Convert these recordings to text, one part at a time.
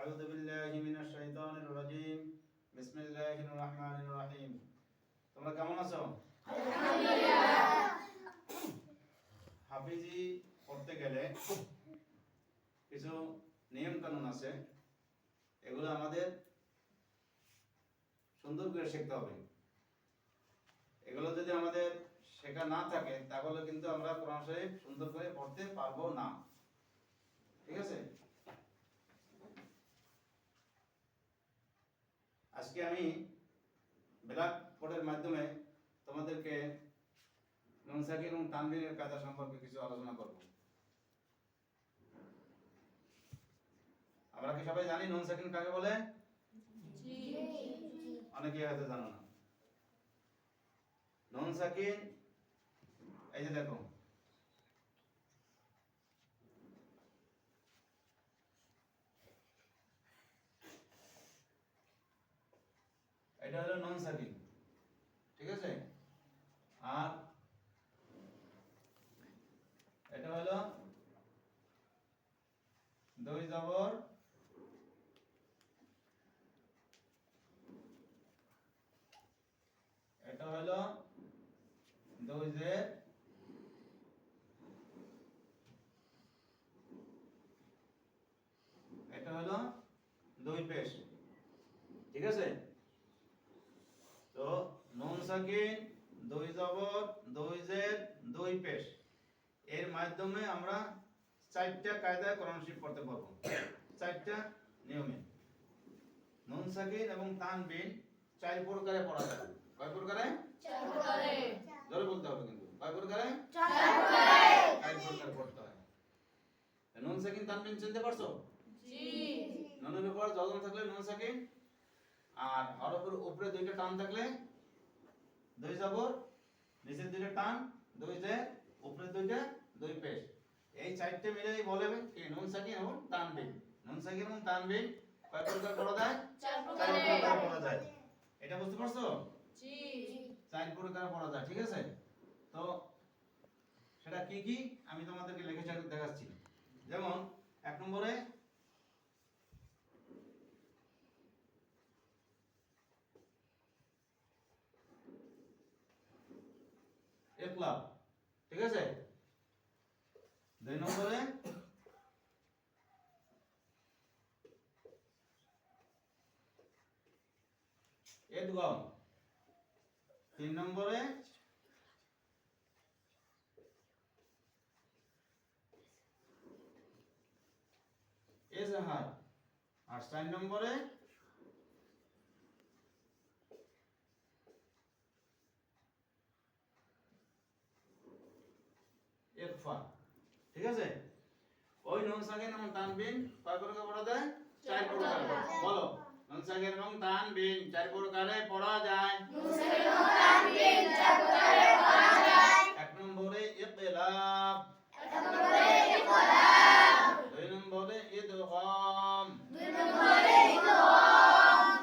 أعوذ بالله من الشيطان الرجيم بسم الله الرحمن الرحيم তোমরা কেমন আছো? আলহামদুলিল্লাহ। হাফিজি পড়তে গেলে কিছু নিয়ম কানুন আছে, এগুলো আমাদের সুন্দর করে শিখতে হবে। এগুলো যদি আমাদের শেখা না থাকে তাহলে কিন্তু আমরা কোরআন শরীফ সুন্দর করে পড়তে পারবো না। ঠিক আছে? আজকে আমি ব্ল্যাক বোর্ডের মাধ্যমে তোমাদেরকে নুন সাকিন এবং তানবিনের কায়দা সম্পর্কে কিছু আলোচনা করব। আমরা কি সবাই জানি নুন সাকিন কাকে বলে? জি। অনেকে হয়তো জানো না। নুন সাকিন এই যে দেখো, এটা হলো নুন সাকিন, ঠিক আছে? আর এটা হলো দুই জবর এটা হলো দুই জের এটা হলো দুই পেশ, ঠিক আছে? তো নুন সাকিন, দুই জবর, দুই জের, দুই পেশ, এর মাধ্যমে আমরা চারটা কায়দায় কোরআন শরীফ পড়তে পারবো। চারটা নিয়মে নুন সাকিন এবং তানবিন চার প্রকারে পড়া যাবে। কয় প্রকারে? চার প্রকারে। জোরে বলতে হবে কিন্তু। কয় প্রকারে? চার প্রকারে। চার প্রকারে পড়তে হয়। নুন সাকিন তানবিন চিনতে পারছো? জি। নুনের উপর জজম থাকলে নুন সাকিন, আর হরফের উপরে দুইটা টান থাকলে দুই জবর, নিচের দুইটা টান, দুই জের, উপরে দুইটা, দুই পেশ, এই চারটে মিলেই বলে কি নুন সাকিন এবং তানবিন। নুন সাকিন এবং তানবিন কয় প্রকার পড়া যায়? চার চার প্রকারে। প্রকার পড়া যায়। এটা বুঝতে পারছো? জি। চার প্রকার পড়া যায়, ঠিক আছে? তো সেটা কি কি আমি তোমাদেরকে লিখে দেখাচ্ছি। যেমন এক নম্বরে ইকলাব, ঠিক আছে? দুই নম্বরে ইদগাম, তিন নম্বরে ইজহার, আর চার নম্বরে ইখফা, ঠিক আছে? ওই নুন সাকিন এবং তানবিন কয় প্রকারে পড়া যায়? চার প্রকারে। বলো, নুন সাকিন এবং তানবিন চার প্রকারে পড়া যায়। নুন সাকিন ও তানবিন চার প্রকারে পড়া যায়। এক নম্বরে ইকলাব, এক নম্বরে ইকলাব, দুই নম্বরে ইদগাম, দুই নম্বরে ইদগাম,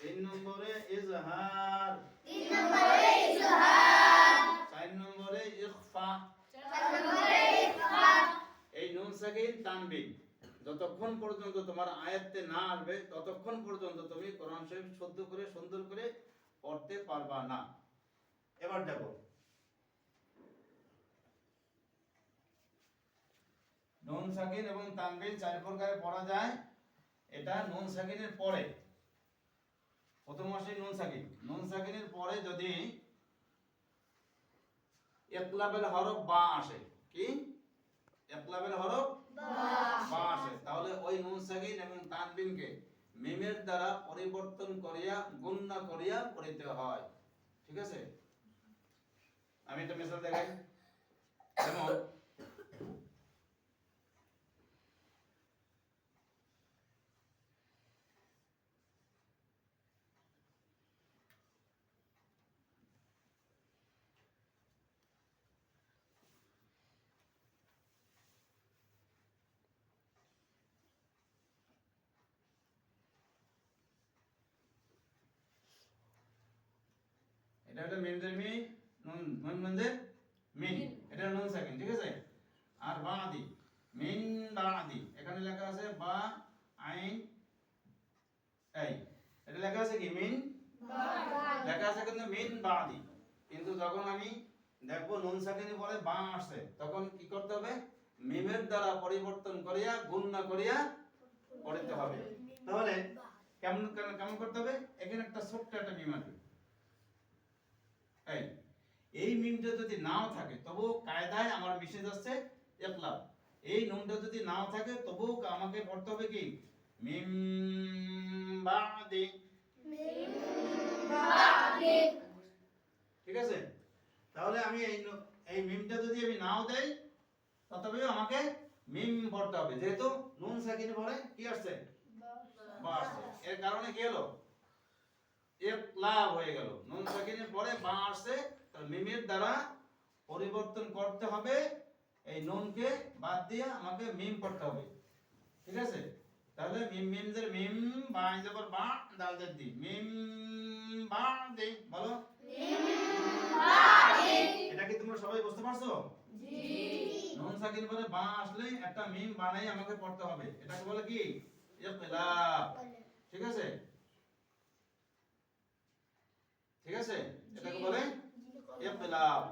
তিন নম্বরে ইজহার, তিন নম্বরে ইজহার, চার নম্বরে ইখফা। চার নম্বরে ইখফা। এই নুন সাকিন তানবিন যতক্ষণ পর্যন্ত তোমার আয়াতে না আসবে ততক্ষণ পর্যন্ত তুমি কোরআন শরীফ শুদ্ধ করে সুন্দর করে পড়তে পারবা না। এবার দেখো, নুন সাকিন এবং তানবিন চার প্রকারে পড়া যায়। এটা নুন সাকিনের পরে, প্রথম আসে নুন সাকিন। নুন সাকিনের পরে যদি ইকলাবের হরফ বা আসে, কি ইকলাবের হরফ বা আসে, তাহলে ওই নুন সাকিন এবং তানবিনকে মিমের দ্বারা পরিবর্তন করিয়া গুণনা করিয়া পড়িতে হয়, ঠিক আছে? আমি একটা মিসাল দেখাই। যেমন এটা হলো মিমদের মি, নুন নুন মন্দের মিন, এটা নুন সাকিন, ঠিক আছে? আর বাদি, মিন বাদি, এখানে লেখা আছে বা আইন বাদি। কিন্তু যখন আমি দেখবো নুন সাকিনের পরে বা আসছে তখন কি করতে হবে, মিমের দ্বারা পরিবর্তন করিয়া গুণনা করিয়া পড়তে হবে। তাহলে কেমন কেমন করতে হবে, এখানে একটা ছোট্ট একটা মিম আছে, এই মিমটা যদি নাও থাকে তবু কায়দায় আমার মিশে যাচ্ছে ইকলাব। এই নুনটা যদি নাও থাকে তবু আমাকে পড়তে হবে কি, মিম বাদি। ঠিক আছে, তাহলে আমি এই মিমটা যদি আমি নাও দেই তবে আমাকে মিম পড়তে হবে, যেহেতু নুন সাকিনের পরে কি আসছে, বা আসছে। এর কারণে কি হলো, ইকলাব হয়ে গেল। নুন সাকিনের পরে বা আসছে, তাহলে মিমের দ্বারা পরিবর্তন করতে হবে, এই নুনকে বাদ দিয়ে আমাকে মিম পড়তে হবে। ঠিক আছে, তাহলে মিম মিম দের মিম, বা যাবার বা, দাল দের দি, মিম বা দে। বলো এটা কি তোমরা সবাই বুঝতে পারছো? জি। নুন সাকিন পরে বা আসলে একটা মিম বানাই আমাকে পড়তে হবে, এটাকে বলে কি, ইকলাব। ঠিক আছে, ঠিক আছে, এটাকে বলে ইকলাব।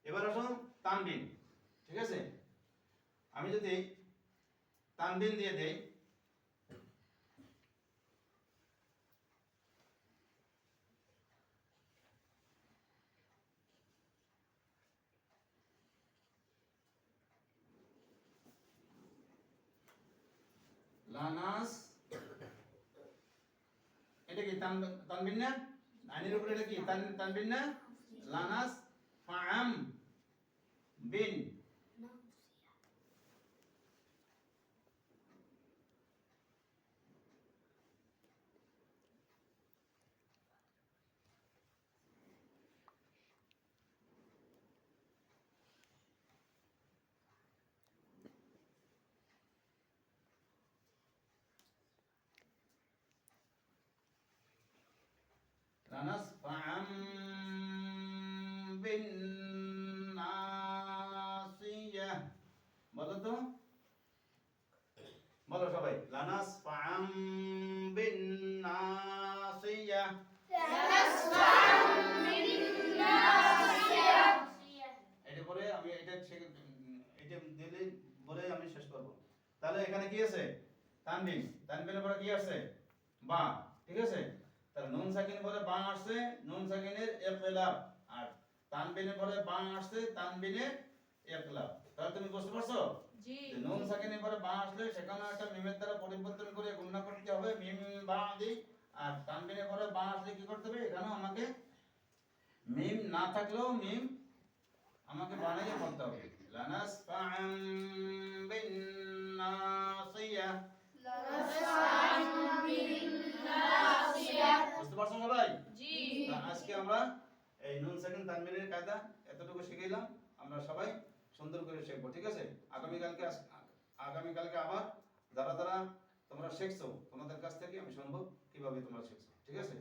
এবার আসুন তানবিন। ঠিক আছে, আমি যদি তানবিন দিয়ে দেই, লানাস, এটা কি তানবিন না, আইনের উপরে এটা কি তানবিন না, লানাস ফাআম বিন। লানাস ফাআম বিন নাসিয়া। বলো তো, বলো সবাই, লানাস ফাআম বিন নাসিয়া। এটা পরে আমি এটা এটা দিলে বলে আমি শেষ করব। তাহলে এখানে কি আছে, তানবিন, তানবিনের পরে কি আছে, বা। ঠিক আছে, তাহলে নুন সাকিন পরে বা আসছে, নুন সাকিনের ইকলাব, আর তানবিনের পরে বা আসছে, তানবিনের ইকলাব। তাহলে তুমি বুঝতে পারছো? জি। যে নুন সাকিনের পরে বা আসলে সেখানে একটা মিমের দ্বারা পরিবর্তন করে গুণনা করতে হবে, মিম বা দি। আর তানবিনের পরে বা আসলে কি করতে হবে, এখানেও আমাকে মিম না থাকলেও মিম আমাকে বানাইয়ে পড়তে হবে। লানাস ফাআম বিন নাসিয়া। বুঝতে পারছো সবাই? জি। আজকে আমরা এই নুন সাকিন তানবিনের কায়দা এতটুকু শিখাইলাম, আমরা সবাই সুন্দর করে শিখবো। ঠিক আছে, আগামীকালকে আবার যারা যারা তোমরা শিখছো তোমাদের কাছ থেকে আমি শুনবো কিভাবে তোমরা শিখছো। ঠিক আছে।